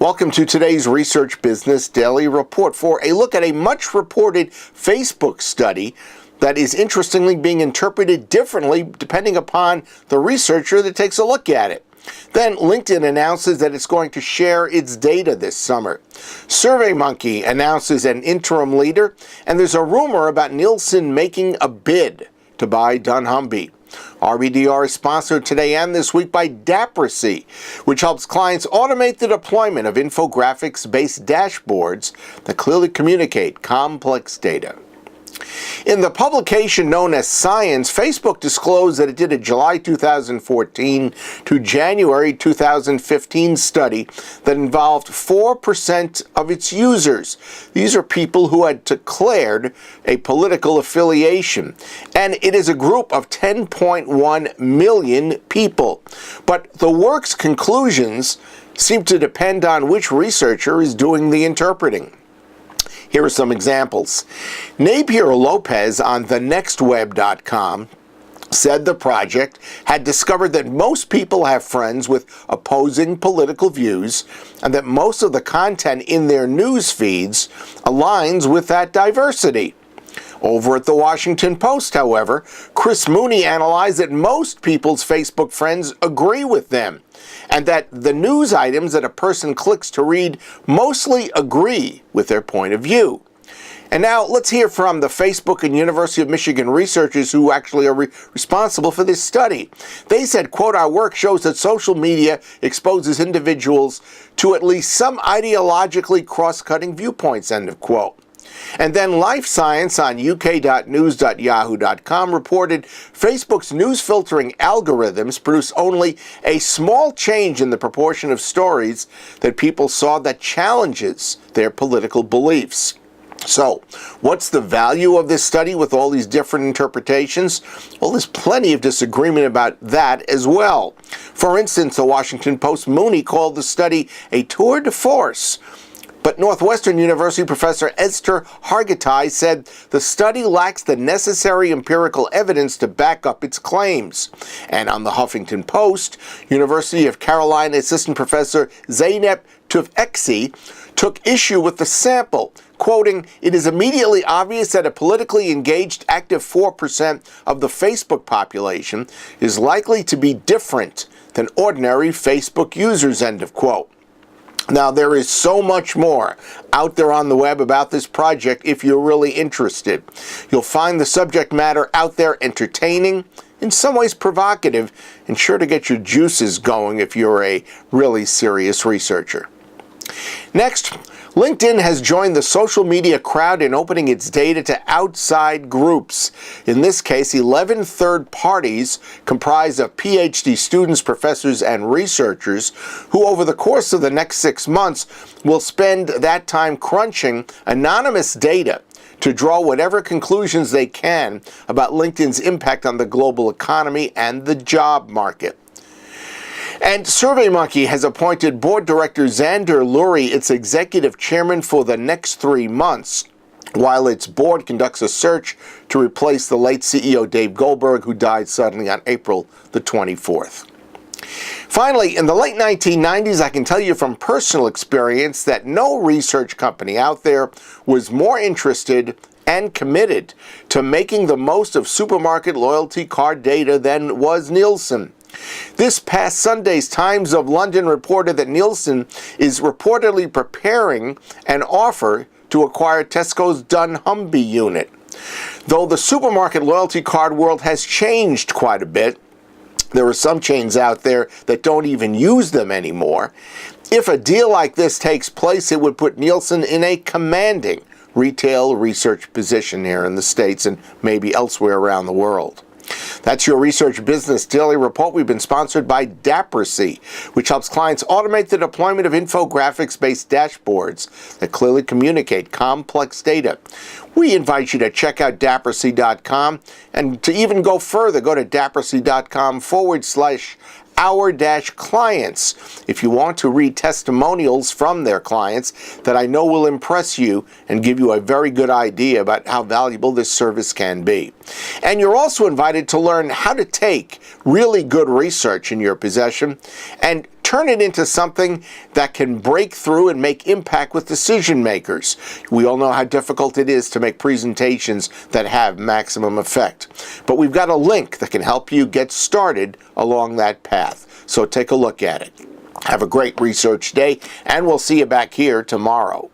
Welcome to today's Research Business Daily Report for a look at a much-reported Facebook study that is interestingly being interpreted differently depending upon the researcher that takes a look at it. Then LinkedIn announces that it's going to share its data this summer. SurveyMonkey announces an interim leader, and there's a rumor about Nielsen making a bid to buy dunnhumby. RBDR is sponsored today and this week by Dapracy, which helps clients automate the deployment of infographics-based dashboards that clearly communicate complex data. In the publication known as Science, Facebook disclosed that it did a July 2014 to January 2015 study that involved 4% of its users. These are people who had declared a political affiliation, and it is a group of 10.1 million people. But the work's conclusions seem to depend on which researcher is doing the interpreting. Here are some examples. Napier Lopez on thenextweb.com said the project had discovered that most people have friends with opposing political views and that most of the content in their news feeds aligns with that diversity. Over at the Washington Post, however, Chris Mooney analyzed that most people's Facebook friends agree with them, and that the news items that a person clicks to read mostly agree with their point of view. And now let's hear from the Facebook and University of Michigan researchers who actually are responsible for this study. They said, quote, "Our work shows that social media exposes individuals to at least some ideologically cross-cutting viewpoints," end of quote. And then Life Science on uk.news.yahoo.com reported Facebook's news filtering algorithms produce only a small change in the proportion of stories that people saw that challenges their political beliefs. So, what's the value of this study with all these different interpretations? Well, there's plenty of disagreement about that as well. For instance, the Washington Post Mooney called the study a tour de force. But Northwestern University professor Esther Hargitay said the study lacks the necessary empirical evidence to back up its claims. And on the Huffington Post, University of Carolina assistant professor Zeynep Tufekci took issue with the sample, quoting, "It is immediately obvious that a politically engaged active 4% of the Facebook population is likely to be different than ordinary Facebook users," end of quote. Now, there is so much more out there on the web about this project if you're really interested. You'll find the subject matter out there entertaining, in some ways provocative, and sure to get your juices going if you're a really serious researcher. Next, LinkedIn has joined the social media crowd in opening its data to outside groups. In this case, 11 third parties comprised of PhD students, professors, and researchers who over the course of the next 6 months will spend that time crunching anonymous data to draw whatever conclusions they can about LinkedIn's impact on the global economy and the job market. And SurveyMonkey has appointed board director Xander Lurie its executive chairman for the next 3 months, while its board conducts a search to replace the late CEO Dave Goldberg, who died suddenly on April the 24th. Finally, in the late 1990s, I can tell you from personal experience that no research company out there was more interested and committed to making the most of supermarket loyalty card data than was Nielsen. This past Sunday's Times of London reported that Nielsen is reportedly preparing an offer to acquire Tesco's dunnhumby unit. Though the supermarket loyalty card world has changed quite a bit, there are some chains out there that don't even use them anymore. If a deal like this takes place, it would put Nielsen in a commanding retail research position here in the States and maybe elsewhere around the world. That's your Research Business Daily Report. We've been sponsored by Dapracy, which helps clients automate the deployment of infographics-based dashboards that clearly communicate complex data. We invite you to check out Dapracy.com, and to even go further, go to Dapracy.com/our-clients if you want to read testimonials from their clients that I know will impress you and give you a very good idea about how valuable this service can be. And you're also invited to learn how to take really good research in your possession and turn turn it into something that can break through and make impact with decision makers. We all know how difficult it is to make presentations that have maximum effect. But we've got a link that can help you get started along that path. So take a look at it. Have a great research day, and we'll see you back here tomorrow.